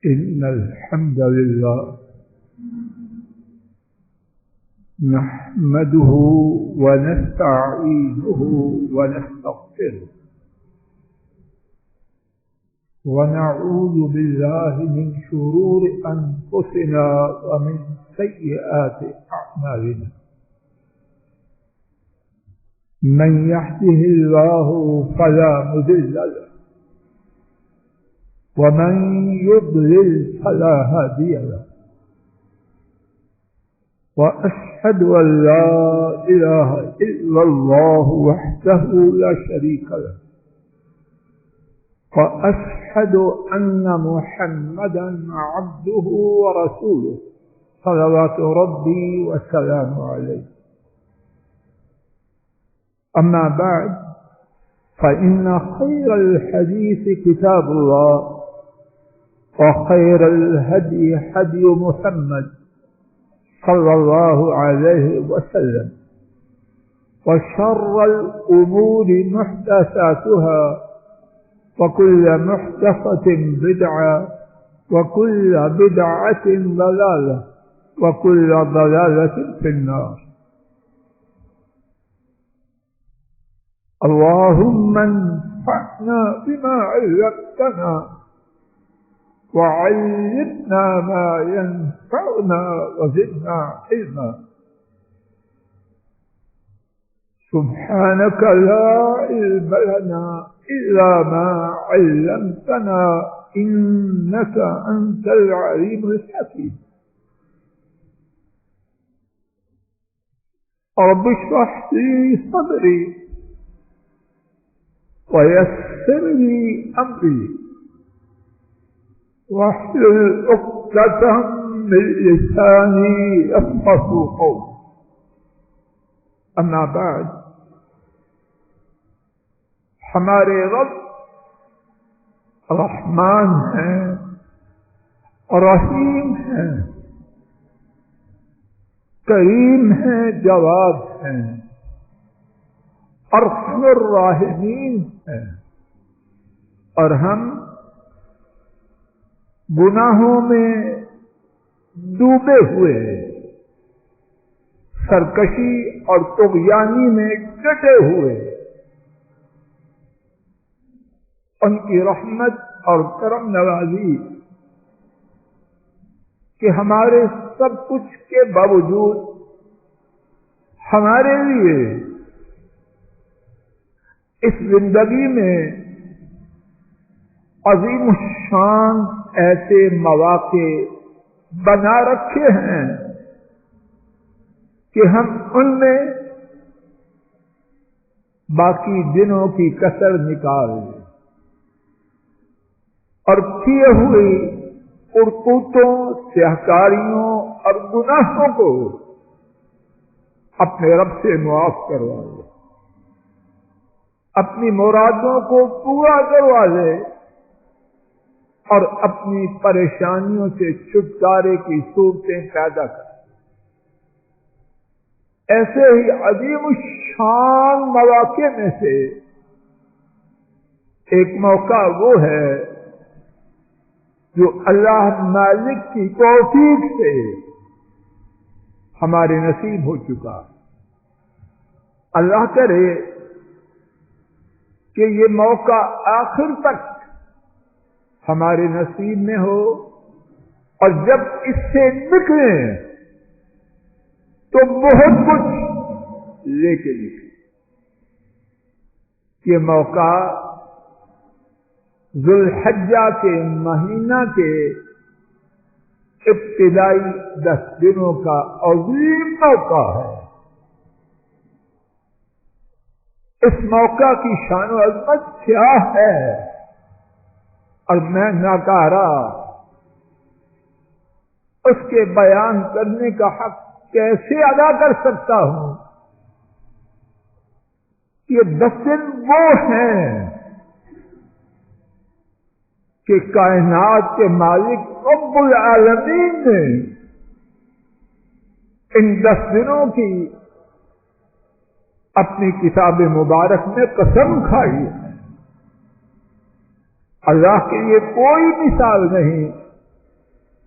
إن الحمد لله نحمده ونستعينه ونستغفره ونعوذ بالله من شرور أنفسنا ومن سيئات أعمالنا من يهده الله فلا مضل له ومن يضلل فلا هادي له وأشهد أن لا إله إلا الله وحده لا شريك له وأشهد أن محمدا عبده ورسوله صلوات ربي وسلامه عليه. أما بعد فإن خير الحديث كتاب الله وخير الهدي هدي محمد صلى الله عليه وسلم وشر الأمور محدثاتها وكل محدثة بدعة وكل بدعة ضلالة وكل ضلالة في النار. اللهم انفعنا بما علمتنا وعلمنا ما ينفعنا وزدنا علما. سبحانك لا علم لنا إلا ما علمتنا إنك أنت العليم الحكيم. رب اشرح لي صدري ويسر لي أمري واحلل عقدة من لساني يفقهوا قولي. أما بعد، ہمارے رب رحمان ہیں، رحیم ہیں، کریم ہیں، جواد ہیں، ارحم الراحمین ہیں، اور ہم گناہوں میں ڈوبے ہوئے سرکشی اور طغیانی میں ڈٹے ہوئے ان کی رحمت اور کرم نوازی کہ ہمارے سب کچھ کے باوجود ہمارے لیے اس زندگی میں عظیم الشان ایسے مواقع بنا رکھے ہیں کہ ہم ان میں باقی دنوں کی کسر نکال لیں اور کیے ہوئے کرتوتوں، سیاہکاریوں اور گناہوں کو اپنے رب سے معاف کروا لے، اپنی مرادوں کو پورا کروا لے اور اپنی پریشانیوں سے چھٹکارے کی صورتیں پیدا کر. ایسے ہی عظیم الشان مواقع میں سے ایک موقع وہ ہے جو اللہ مالک کی توفیق سے ہمارے نصیب ہو چکا. اللہ کرے کہ یہ موقع آخر تک ہمارے نصیب میں ہو، اور جب اس سے نکلیں تو بہت کچھ لے کے نکلیں. یہ موقع ذو الحجہ کے مہینہ کے ابتدائی 10 دنوں کا عظیم موقع ہے. اس موقع کی شان و عظمت کیا ہے اور میں ناکارہ اس کے بیان کرنے کا حق کیسے ادا کر سکتا ہوں. یہ 10 دن وہ ہیں کہ کائنات کے مالک رب العالمین نے ان 10 دنوں کی اپنی کتاب مبارک میں قسم کھائی ہے. اللہ کے لیے کوئی مثال نہیں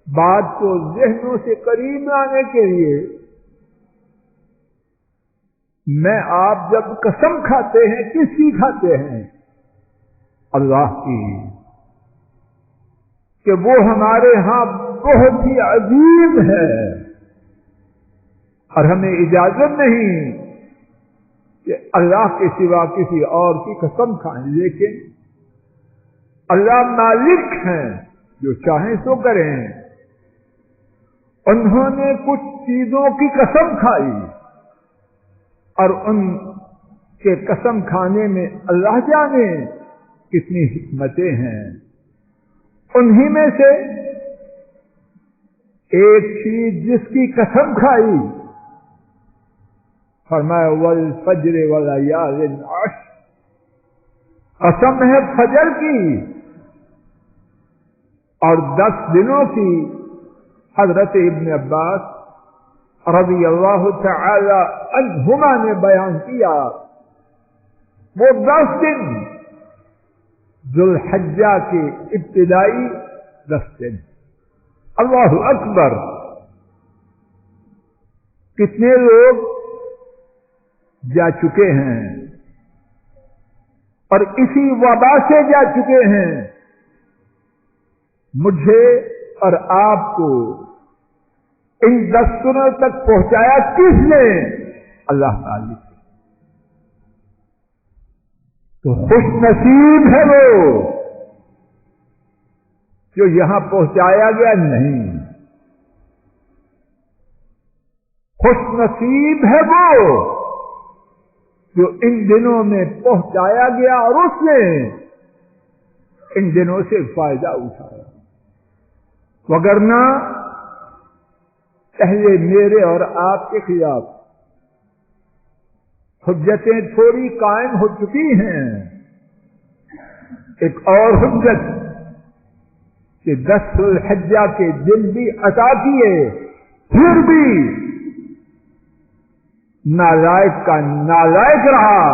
بات کو ذہنوں سے قریب لانے کے لیے میں آپ جب قسم کھاتے ہیں کس کی کھاتے ہیں؟ اللہ کی، کہ وہ ہمارے ہاں بہت ہی عظیم ہے اور ہمیں اجازت نہیں کہ اللہ کے سوا کسی اور کی قسم کھائیں، لیکن اللہ مالک ہیں، جو چاہیں سو کریں۔ انہوں نے کچھ چیزوں کی قسم کھائی اور ان کے قسم کھانے میں اللہ جانے کتنی حکمتیں ہیں۔ انہی میں سے ایک چیز جس کی قسم کھائی، فرمایا والفجر ولیال عشر، قسم ہے فجر کی اور 10 دنوں کی۔ حضرت ابن عباس رضی اللہ تعالی عنہما نے بیان کیا وہ 10 دن ذو الحجہ کے ابتدائی 10 دن۔ اللہ اکبر! کتنے لوگ جا چکے ہیں اور اسی وبا سے جا چکے ہیں۔ مجھے اور آپ کو ان 10 دنوں تک پہنچایا کس نے؟ اللہ تعالی سے۔ تو خوش نصیب ہے وہ جو یہاں پہنچایا گیا نہیں، خوش نصیب ہے وہ جو ان دنوں میں پہنچایا گیا اور اس نے ان دنوں سے فائدہ اٹھایا۔ وگرنہ پہلے میرے اور آپ کے خلاف حجتیں تھوڑی قائم ہو چکی ہیں۔ ایک اور حجت کہ 10 ذو الحجہ کے دن بھی عطا کیے، پھر بھی نالائق کا نالائق رہا،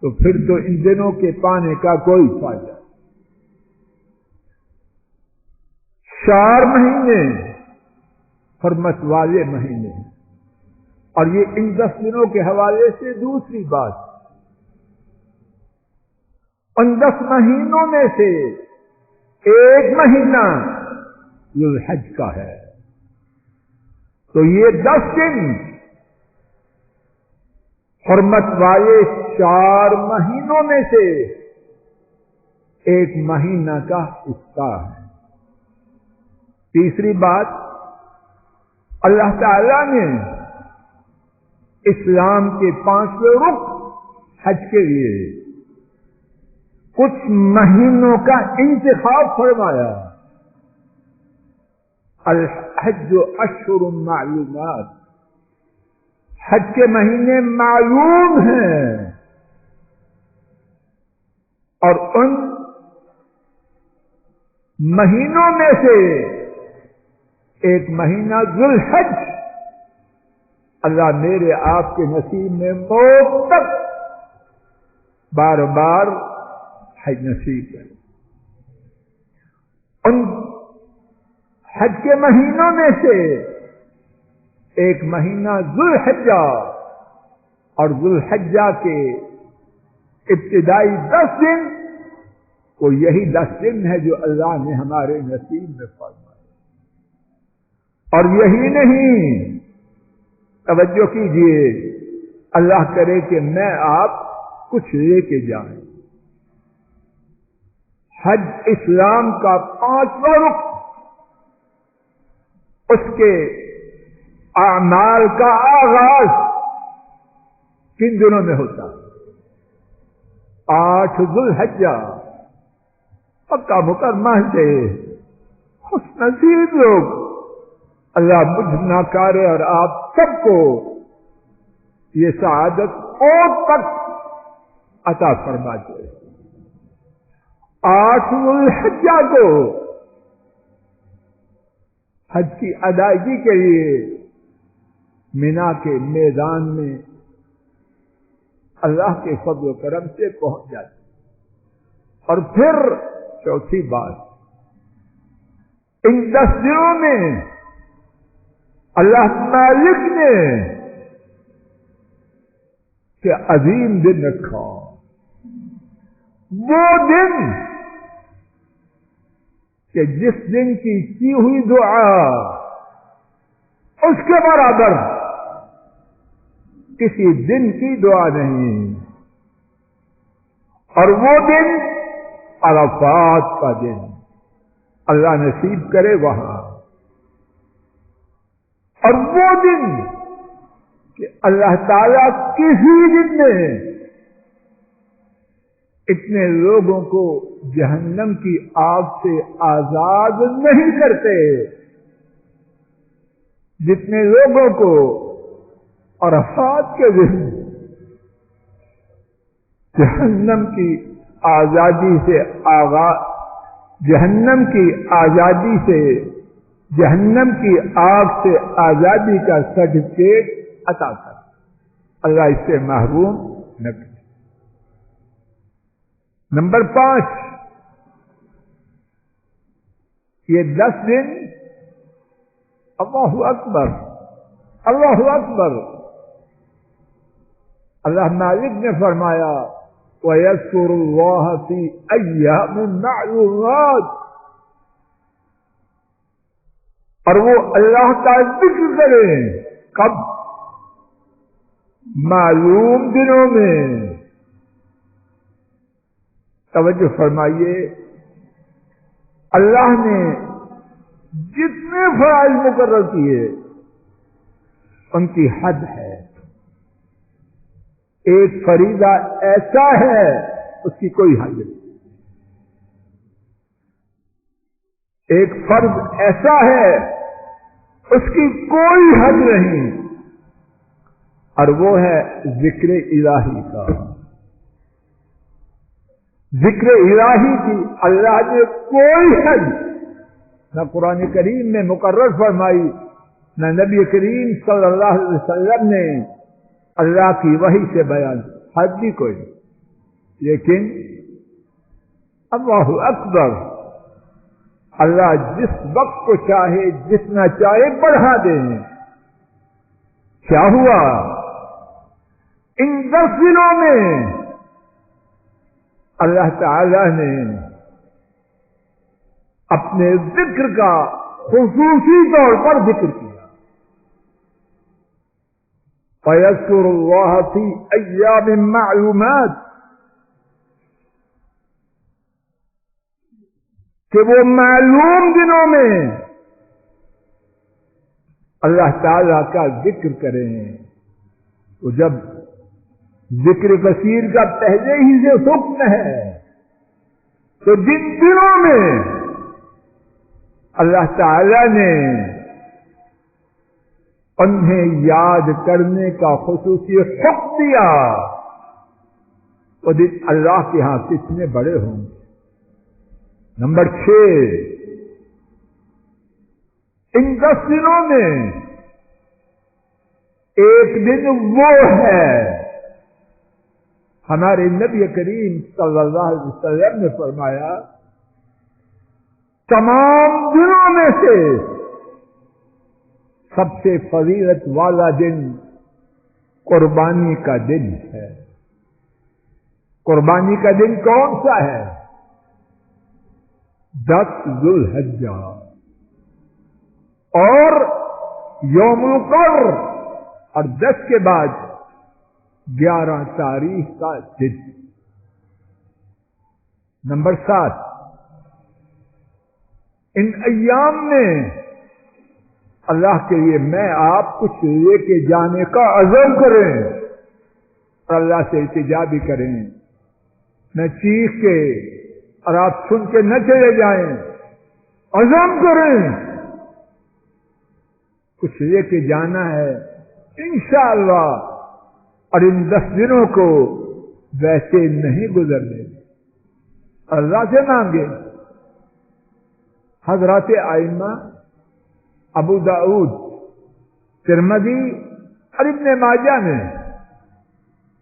تو پھر تو ان دنوں کے پانے کا کوئی فائدہ۔ 4 مہینے حرمت والے مہینے ہیں، اور یہ ان 10 دنوں کے حوالے سے دوسری بات، ان 10 مہینوں میں سے ایک مہینہ ذو الحج کا ہے، تو یہ 10 دن حرمت والے 4 مہینوں میں سے ایک مہینہ کا حصہ ہے۔ تیسری بات، اللہ تعالی نے اسلام کے 5 رکن حج کے لیے کچھ مہینوں کا انتخاب فرمایا۔ الحج اشہر معلومات، حج کے مہینے معلوم ہیں، اور ان مہینوں میں سے ایک مہینہ ذو الحج اللہ میرے آپ کے نصیب میں موت تک بار بار حج نصیب ہے۔ ان حج کے مہینوں میں سے ایک مہینہ ذو الحجہ، اور ذو الحجہ کے ابتدائی 10 دن وہ یہی 10 دن ہے جو اللہ نے ہمارے نصیب میں فرمایا۔ اور یہی نہیں، توجہ کیجئے، اللہ کرے کہ میں آپ کچھ لے کے جائیں۔ حج اسلام کا 5واں رکن، اس کے اعمال کا آغاز کن دنوں میں ہوتا ہے؟ 8 ذو الحجہ، مکہ مکرمہ سے خوش نصیب لوگ اللہ مجھ ناکارے اور آپ سب کو یہ سعادت موت تک عطا فرما دے۔ 8 ذو الحجہ کو حج کی ادائیگی کے لیے مینا کے میدان میں اللہ کے فضل و کرم سے پہنچ جاتے۔ اور پھر چوتھی بات، ان 10 دنوں میں اللہ مالک نے کہ عظیم دن رکھا، وہ دن کہ جس دن کی ہوئی دعا اس کے برابر کسی دن کی دعا نہیں، اور وہ دن عرفات کا دن، اللہ نصیب کرے وہاں، اور وہ دن کہ اللہ تعالیٰ کسی دن میں اتنے لوگوں کو جہنم کی آگ سے آزاد نہیں کرتے جتنے لوگوں کو عرفات کے دن جہنم کی آزادی سے جہنم کی آزادی سے جہنم کی آگ سے آزادی کا سرٹیفکیٹ عطا کر، اللہ اس سے محروم نہ کرے۔ نمبر 5، یہ 10 دن اللہ اکبر اللہ اکبر، اللہ مالک نے فرمایا وَيَذْكُرُ اللَّهَ فِي أَيَّامٍ مَّعْلُومَاتٍ، اور وہ اللہ کا ذکر کریں کب؟ معلوم دنوں میں۔ توجہ فرمائیے، اللہ نے جتنے فرائض مقرر کیے ان کی حد ہے، ایک فریضہ ایسا ہے اس کی کوئی حد نہیں، ایک فرض ایسا ہے اس کی کوئی حد نہیں، اور وہ ہے ذکر الہی کا۔ ذکر الہی کی اللہ نے کوئی حد نہ قرآن کریم میں مقرر فرمائی، نہ نبی کریم صلی اللہ علیہ وسلم نے اللہ کی وحی سے بیان، حد بھی کوئی نہیں۔ لیکن اللہ اکبر، اللہ جس وقت کو چاہے جتنا چاہے بڑھا دے۔ کیا ہوا؟ ان 10 دنوں میں اللہ تعالی نے اپنے ذکر کا خصوصی طور پر ذکر کیا۔ فَيَذْكُرُ اللَّهَ فِي أَيَّامٍ مَّعْلُومَاتٍ، کہ وہ معلوم دنوں میں اللہ تعالی کا ذکر کریں۔ تو جب ذکر کثیر کا پہلے ہی سے حکم ہے تو جن دنوں میں اللہ تعالی نے انہیں یاد کرنے کا خصوصی حکم دیا وہ دن اللہ کے ہاں کتنے بڑے ہوں گے۔ نمبر 6، ان 10 دنوں میں ایک دن وہ ہے، ہمارے نبی کریم صلی اللہ علیہ وسلم نے فرمایا تمام دنوں میں سے سب سے فضیلت والا دن قربانی کا دن ہے۔ قربانی کا دن کون سا ہے؟ 10 ذو الحجہ اور یوم القر، اور 10 کے بعد 11 تاریخ کا دن۔ نمبر 7، ان ایام میں اللہ کے لیے میں آپ کچھ لے کے جانے کا عزم کریں اور اللہ سے التجا بھی کریں، نہ چیخ کے اور آپ سن کے نہ چلے جائیں، عزم کریں کچھ لے کے جانا ہے انشاءاللہ، اور ان 10 دنوں کو ویسے نہیں گزرنے دیں، اللہ سے مانگے۔ حضرات ائمہ ابو داؤد، ترمذی اور ابن ماجہ نے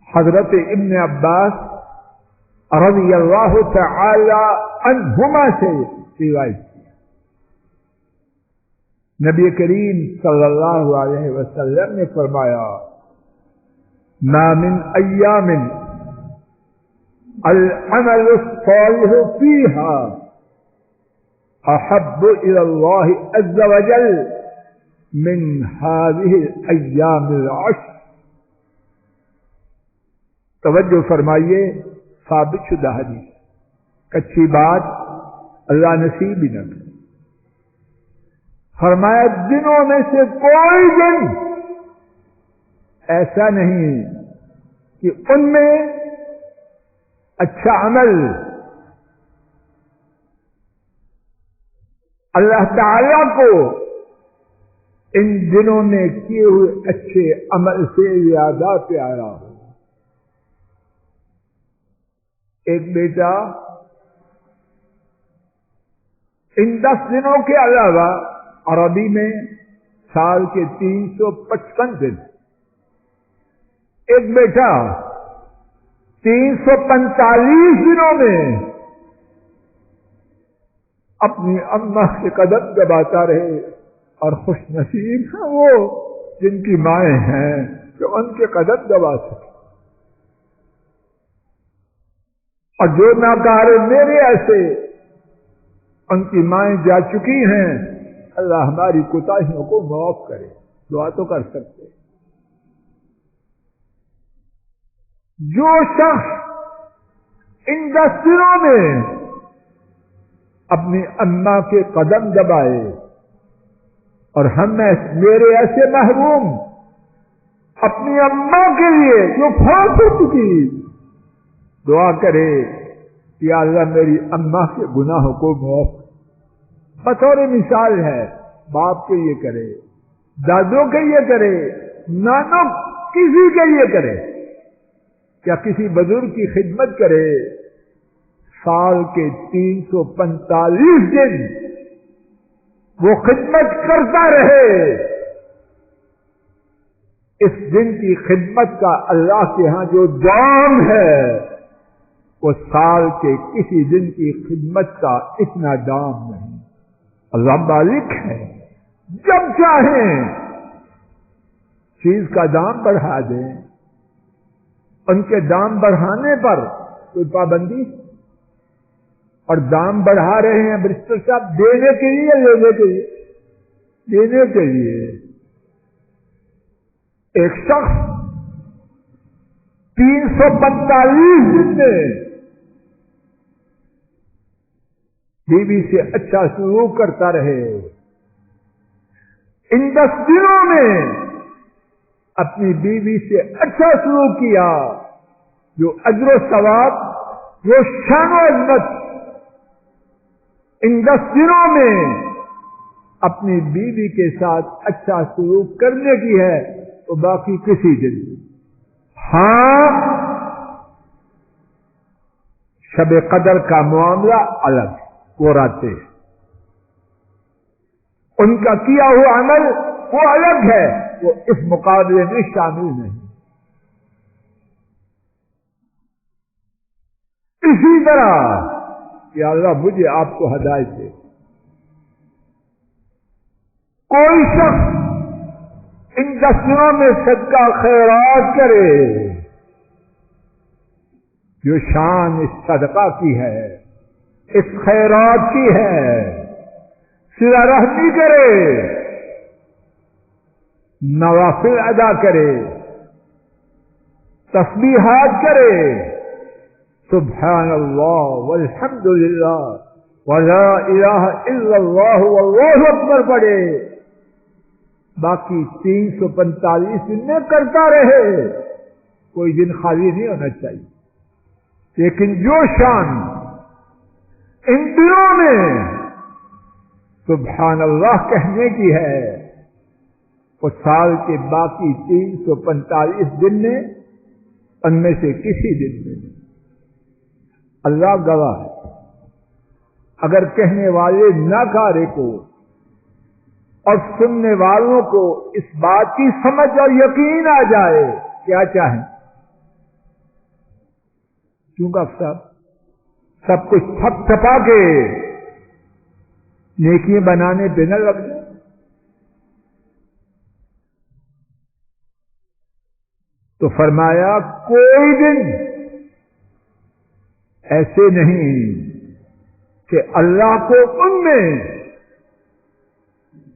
حضرت ابن عباس رضی اللہ تعالی عنہما سے روایت کیا نبی کریم صلی اللہ علیہ وسلم نے فرمایا ما من ایام العمل الصالح فيها احب الى الله عز وجل من هذه الايام العشر. توجہ فرمائیے، ثابت شدہ حدیث، کچھی بات اللہ نصیب ہی نہ کرے. فرمایا دنوں میں سے کوئی دن ایسا نہیں کہ ان میں اچھا عمل اللہ تعالی کو ان دنوں میں کیے ہوئے اچھے عمل سے زیادہ پیارا ہو. ایک بیٹا ان 10 دنوں کے علاوہ عربی میں سال کے 355 دن، ایک بیٹا 345 دنوں میں اپنی اماں کے قدم دباتا رہے. اور خوش نصیب ہیں وہ جن کی مائیں ہیں جو ان کے قدم دبا سکے. اور جو ناکارے میرے ایسے ان کی مائیں جا چکی ہیں، اللہ ہماری کوتاہیوں کو معاف کرے. دعا تو کر سکتے. جو شخص ان 10 دنوں میں اپنی اماں کے قدم دبائے، اور ہم میرے ایسے محروم اپنی اماں کے لیے جو فوت ہو چکی دعا کرے کہ اللہ میری اماں کے گناہوں کو معاف. بطور مثال ہے، باپ کے لیے کرے، دادوں کے لیے کرے، نانوں کسی کے لیے کرے. کیا کسی بزرگ کی خدمت کرے، سال کے 345 دن وہ خدمت کرتا رہے. اس دن کی خدمت کا اللہ کے ہاں جو دام ہے وہ سال کے کسی دن کی خدمت کا اتنا دام نہیں. اللہ مالک ہے، جب چاہیں چیز کا دام بڑھا دیں. ان کے دام بڑھانے پر کوئی پابندی، اور دام بڑھا رہے ہیں برسٹر صاحب دینے کے لیے، لینے کے لیے، دینے کے لیے. ایک شخص 345 دن میں بیوی سے اچھا سلوک کرتا رہے، ان 10 دنوں میں اپنی بیوی سے اچھا سلوک کیا، جو اجر و ثواب، جو شان و عظمت ان 10 دنوں میں اپنی بیوی کے ساتھ اچھا سلوک کرنے کی ہے تو باقی کسی دن. ہاں، شب قدر کا معاملہ الگ، وہ راتے ان کا کیا ہوا عمل وہ الگ ہے، وہ اس مقابلے میں شامل نہیں. اسی طرح کہ اللہ مجھے آپ کو ہدایت دے. کوئی شخص ان 10 دنوں میں صدقہ خیرات کرے، جو شان اس صدقہ کی ہے، اس خیرات کی ہے، صلہ رحمی کرے، نوافل ادا کرے، تسبیحات کرے، سبحان اللہ والحمد للہ ولا الہ الا اللہ واللہ اکبر پڑھے، باقی 345 دن میں کرتا رہے، کوئی دن خالی نہیں ہونا چاہیے. لیکن جو شان ان دنوں میں سبحان اللہ کہنے کی ہے، وہ سال کے باقی 345 دن میں ان میں سے کسی دن میں نہیں. اللہ گواہ ہے، اگر کہنے والے ناکارے کو اور سننے والوں کو اس بات کی سمجھ اور یقین آ جائے، کیا چاہیں؟ کیونکہ سب کچھ تھپ تھپا کے نیکیاں بنانے پہ نہ لگ جائے. تو فرمایا کوئی دن ایسے نہیں کہ اللہ کو ان میں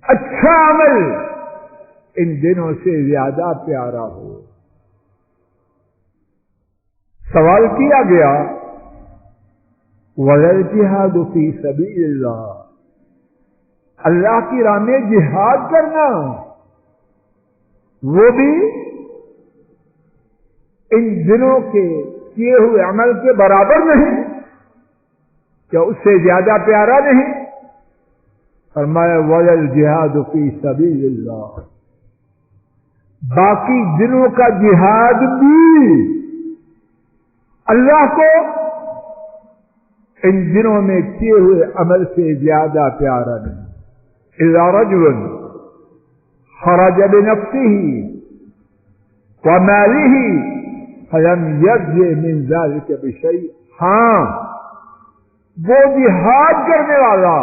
اچھا عمل ان دنوں سے زیادہ پیارا ہو۔ سوال کیا گیا وَالْجِهَادُ فِي سَبِيلِ اللَّهِ، اللہ کی راہ میں جہاد کرنا وہ بھی ان دنوں کے کیے ہوئے عمل کے برابر نہیں، کیا اس سے زیادہ پیارا نہیں؟ فرمایا وَالْجِهَادُ فِي سَبِيلِ اللَّهِ، باقی دنوں کا جہاد بھی اللہ کو ان دنوں میں کیے ہوئے عمل سے زیادہ پیارا نہیں۔ إِذَا رَجُلٌ خَرَجَ بِنَفْسِهِ وَمَالِهِ فَلَمْ يَرْجِعْ مِنْ ذَلِكَ بِشَيْءٍ، ہاں وہ جہاد کرنے والا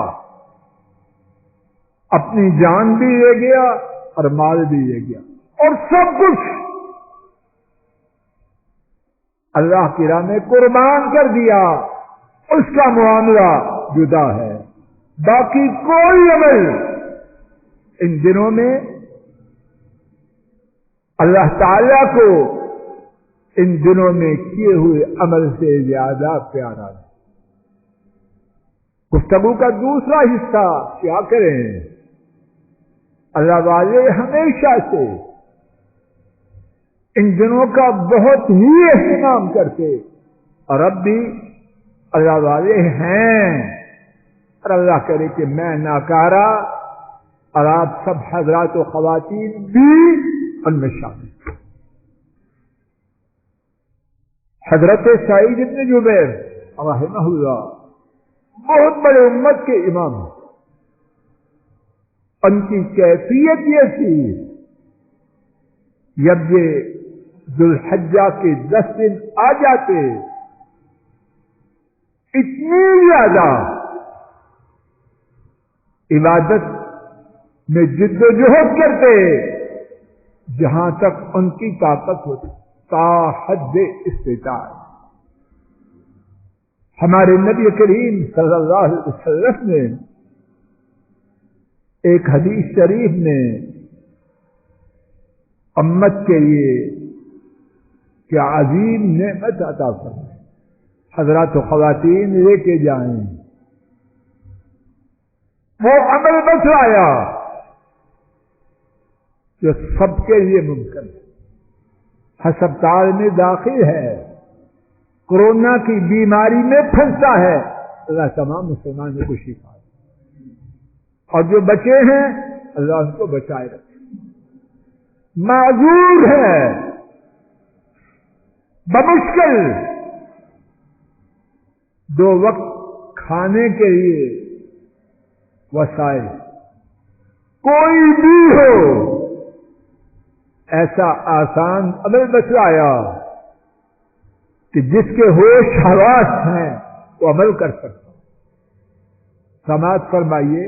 اپنی جان بھی لے گیا اور مال بھی لے گیا اور سب کچھ اللہ کی راہ میں قربان کر دیا، اس کا معاملہ جدا ہے۔ باقی کوئی عمل ان دنوں میں اللہ تعالی کو ان دنوں میں کیے ہوئے عمل سے زیادہ پیارا ہے۔ گفتگو کا دوسرا حصہ کیا کریں؟ اللہ والے ہمیشہ سے ان دنوں کا بہت ہی اہتمام کرتے اور اب بھی اللہ والے ہیں، اور اللہ کرے کہ میں ناکارہ اور آپ سب حضرات و خواتین بھی ان میں شامل۔ حضرت سعید بن جبیر رحمہ اللہ بہت بڑے امت کے امام ہیں، ان کی کیفیت یہ تھی جب یہ ذوالحجہ کے 10 دن آ جاتے اتنی زیادہ عبادت میں جد و جہد کرتے جہاں تک ان کی طاقت ہوتی، تا حد استطاعت۔ ہمارے نبی کریم صلی اللہ علیہ وسلم نے ایک حدیث شریف میں امت کے لیے کیا عظیم نعمت عطا فرمائے، حضرات و خواتین لے کے جائیں، وہ عمل بتلایا جو سب کے لیے ممکن ہے۔ ہسپتال میں داخل ہے، کورونا کی بیماری میں پھنسا ہے، اللہ تمام مسلمانوں کو شفا دے، اور جو بچے ہیں اللہ ان کو بچائے رکھے۔ معذور ہے، بمشکل 2 وقت کھانے کے لیے وسائل کوئی بھی ہو، ایسا آسان عمل بتلایا کہ جس کے ہوش حواس ہیں وہ عمل کر سکتا۔ سماعت فرمائیے،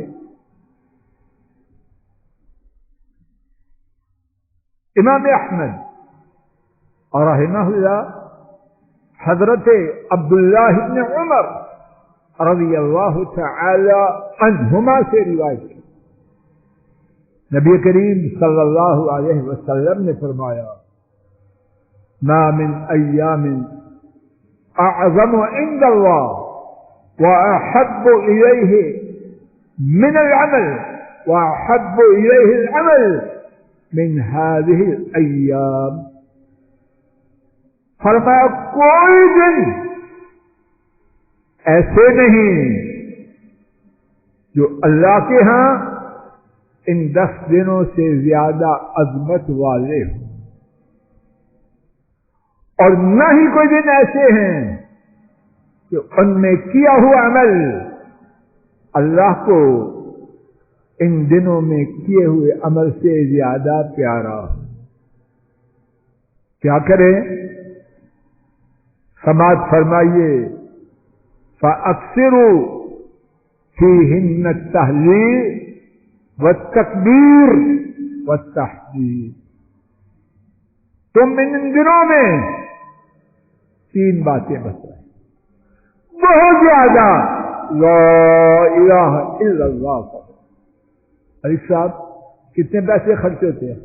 امام احمد رحمہ اللہ حضرت عبداللہ بن عمر رضی اللہ تعالی عنہما سے روایت کی، نبی کریم صلی اللہ علیہ وسلم نے فرمایا ما من ایام اعظم عند اللہ واحب الیہ من العمل واحب الیہ العمل من هذه الایام، فرمایا کوئی دن ایسے نہیں جو اللہ کے ہاں ان 10 دنوں سے زیادہ عظمت والے ہوں، اور نہ ہی کوئی دن ایسے ہیں کہ ان میں کیا ہوا عمل اللہ کو ان دنوں میں کیے ہوئے عمل سے زیادہ پیارا ہو۔ کیا کریں؟ سماعت فرمائیے، فَأَكْثِرُوا فِيهِنَّ التَّهْلِيلَ وَالتَّكْبِيرَ وَالتَّحْمِيدَ، تم ان دنوں میں 3 باتیں بتائیں بہت زیادہ لا الہ الا اللہ کا۔ علی صاحب کتنے پیسے خرچ ہوتے ہیں؟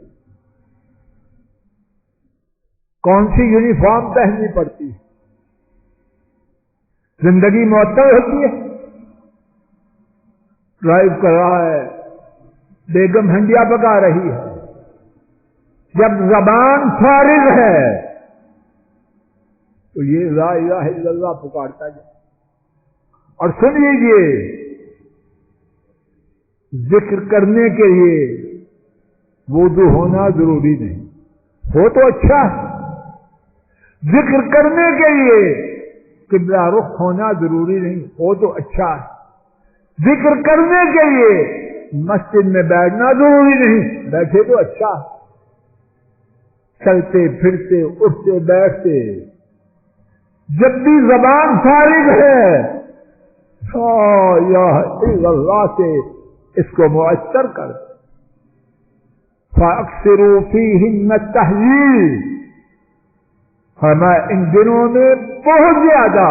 کون سی یونیفارم پہننی پڑتی ہے؟ زندگی معطل ہوتی ہے، ڈرائیو کر رہا ہے، بیگم ہنڈیا پکا رہی ہے، جب زبان فارغ ہے تو یہ لا الہ الا اللہ پکارتا جائے۔ اور سن لیجیے، ذکر کرنے کے لیے وضو ہونا ضروری نہیں، ہو تو اچھا ہے۔ ذکر کرنے کے لیے قبلہ رخ ہونا ضروری نہیں، ہو تو اچھا ہے۔ ذکر کرنے کے لیے مسجد میں بیٹھنا ضروری نہیں، بیٹھے تو اچھا ہے۔ چلتے پھرتے اٹھتے بیٹھتے جب بھی زبان فارغ ہے لا الہ الا اللہ سے اس کو مؤثر کر۔ فاکثروا فیہن التہلیل، ہمیں ان دنوں میں بہت زیادہ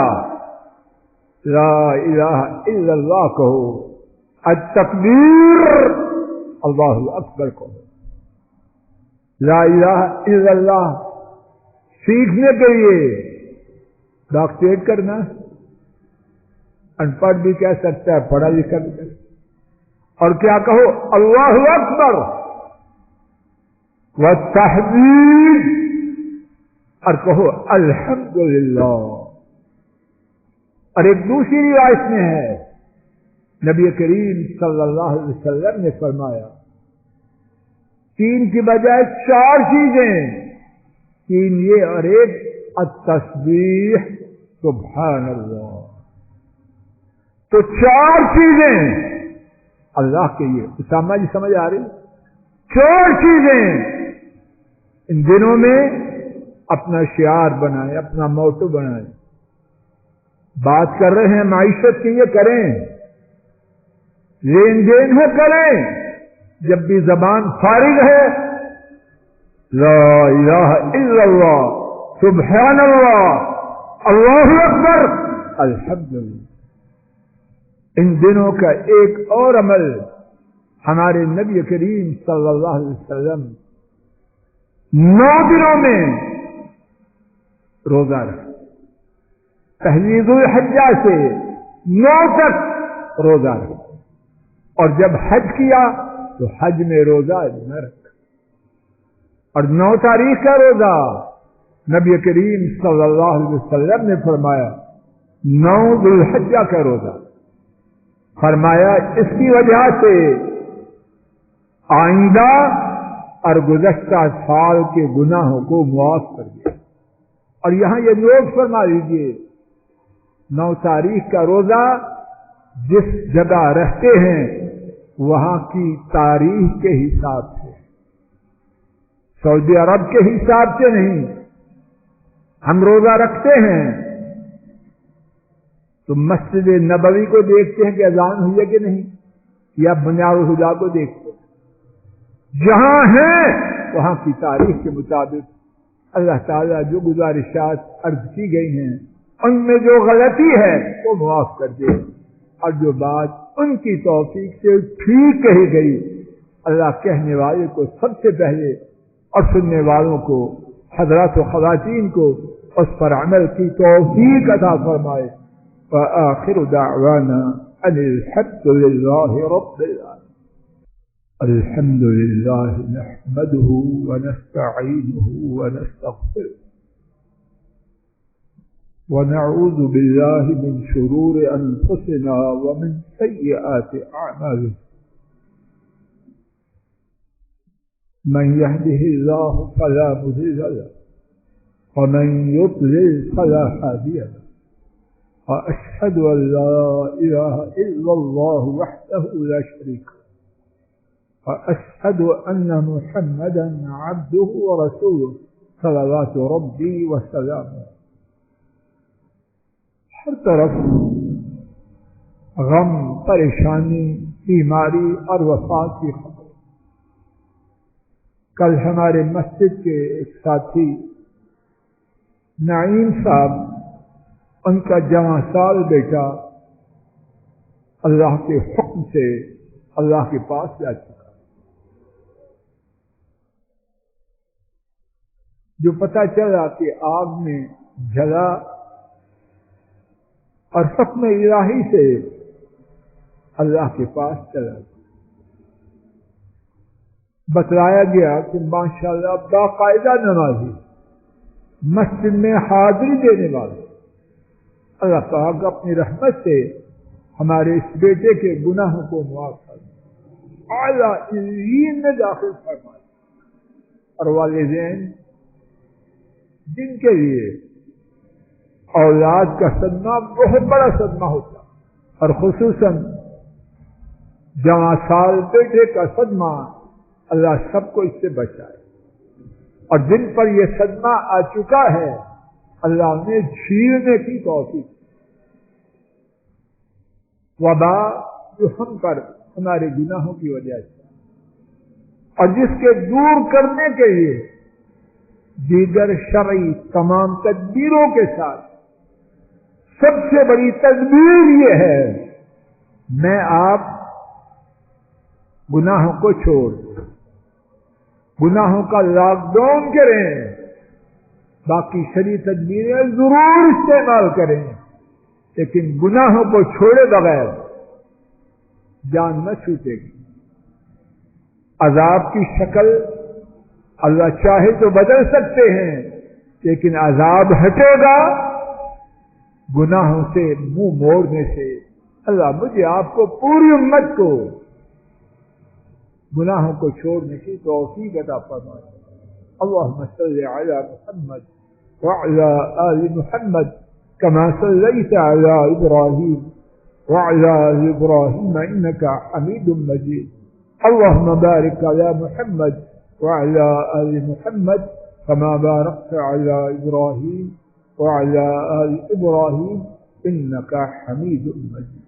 لا الہ الا اللہ کہو، التکبیر اللہ اکبر کہو۔ لا الہ الا اللہ سیکھنے کے لیے ڈاکٹریٹ کرنا، ان پڑھ بھی کہہ سکتا ہے، پڑھا لکھا بھی کہہ سکتا ہے۔ اور کیا کہو؟ اللہ اکبر والتحمید، اور کہو الحمدللہ۔ اور ایک دوسری روایت میں ہے، نبی کریم صلی اللہ علیہ وسلم نے فرمایا 3 کی بجائے 4 چیزیں، 3 یہ اور ایک التسبیح سبحان اللہ۔ تو 4 چیزیں اللہ کے لیے، اسامہ جی سمجھ آ رہی؟ 4 چیزیں ان دنوں میں اپنا شعار بنائیں، اپنا موٹو بنائیں۔ بات کر رہے ہیں معیشت کی، یہ کریں، لین دین ہے کریں، جب بھی زبان فارغ ہے لا الہ الا اللہ سبحان اللہ اللہ اکبر الحمدللہ۔ ان دنوں کا ایک اور عمل ہمارے نبی کریم صلی اللہ علیہ وسلم 9 دنوں میں روزہ رکھا، پہلی ذو الحجہ سے 9 تک روزہ رکھا، اور جب حج کیا تو حج میں روزہ نہ رکھا۔ اور 9 تاریخ کا روزہ نبی کریم صلی اللہ علیہ وسلم نے فرمایا 9 ذو الحجہ کا روزہ، فرمایا اس کی وجہ سے آئندہ اور گزشتہ سال کے گناہوں کو معاف کر دیا۔ اور یہاں یہ نوٹ فرما لیجیے، 9 تاریخ کا روزہ جس جگہ رہتے ہیں وہاں کی تاریخ کے حساب سے، سعودی عرب کے حساب سے نہیں۔ ہم روزہ رکھتے ہیں تو مسجد نبوی کو دیکھتے ہیں کہ اذان ہوئی ہے کہ نہیں، یا بنیاد الہدیٰ کو دیکھتے ہیں، جہاں ہیں وہاں کی تاریخ کے مطابق اللہ تعالیٰ جو گزارشات عرض کی گئی ہیں ان میں جو غلطی ہے وہ معاف کر دے، اور جو بات ان کی توفیق سے ٹھیک کہی گئی اللہ کہنے والے کو سب سے پہلے اور سننے والوں کو حضرات و خواتین کو اس پر عمل کی توفیق عطا فرمائے۔ وآخر دعوانا ان الحمد لله رب العالمين۔ الحمد لله نحمده ونستعينه ونستغفره ونعوذ بالله من شرور أنفسنا ومن سيئات أعمالنا، من يهده الله فلا مضل له ومن يضلل فلا هادي له، وأشهد أن لا إله إلا الله وحده لا شريك له، وأشهد أن محمدا عبده ورسوله صلوات ربي وسلامه۔ ہر طرف غم، پریشانی، بیماری اور وفات کی خبر، کل ہمارے مسجد کے ایک ساتھی نعیم صاحب، ان کا جواں سال بیٹا اللہ کے حکم سے اللہ کے پاس جا چکا۔ جو پتہ چلا کہ آگ میں جلا اور حکم الہی سے اللہ کے پاس چلا گیا۔ بتلایا گیا کہ ماشاءاللہ باقاعدہ نمازی، مسجد میں حاضری دینے والے، اللہ پاک اپنی رحمت سے ہمارے اس بیٹے کے گناہوں کو معاف کر اعلیٰ علین میں داخل فرمائے، اور والدین جن کے لیے اولاد کا صدمہ بہت بڑا صدمہ ہوتا، اور خصوصاً جواں سال بیٹے کا صدمہ، اللہ سب کو اس سے بچائے، اور جن پر یہ صدمہ آ چکا ہے اللہ نے جھیلنے کی توفیق۔ وبا جو ہم پر ہمارے گناہوں کی وجہ سے، اور جس کے دور کرنے کے لیے دیگر شرعی تمام تدبیروں کے ساتھ سب سے بڑی تدبیر یہ ہے میں آپ گناہوں کو چھوڑ دیں، گناہوں کا لاک ڈاؤن کریں، باقی شرعی تدبیریں ضرور استعمال کریں، لیکن گناہوں کو چھوڑے بغیر جان نہ چھوٹے گی۔ عذاب کی شکل اللہ چاہے تو بدل سکتے ہیں، لیکن عذاب ہٹے گا گناہوں سے منہ موڑنے سے۔ اللہ مجھے آپ کو پوری امت کو گناہوں کو چھوڑنے کی توفیق عطا فرمائے۔ اللہم صل علی محمد وعلی آل محمد كما صليت على إبراهيم وعلى آل إبراهيم إنك حميد مجيد اللهم بارك على محمد وعلى آل محمد كما باركت على إبراهيم وعلى آل إبراهيم إنك حميد مجيد۔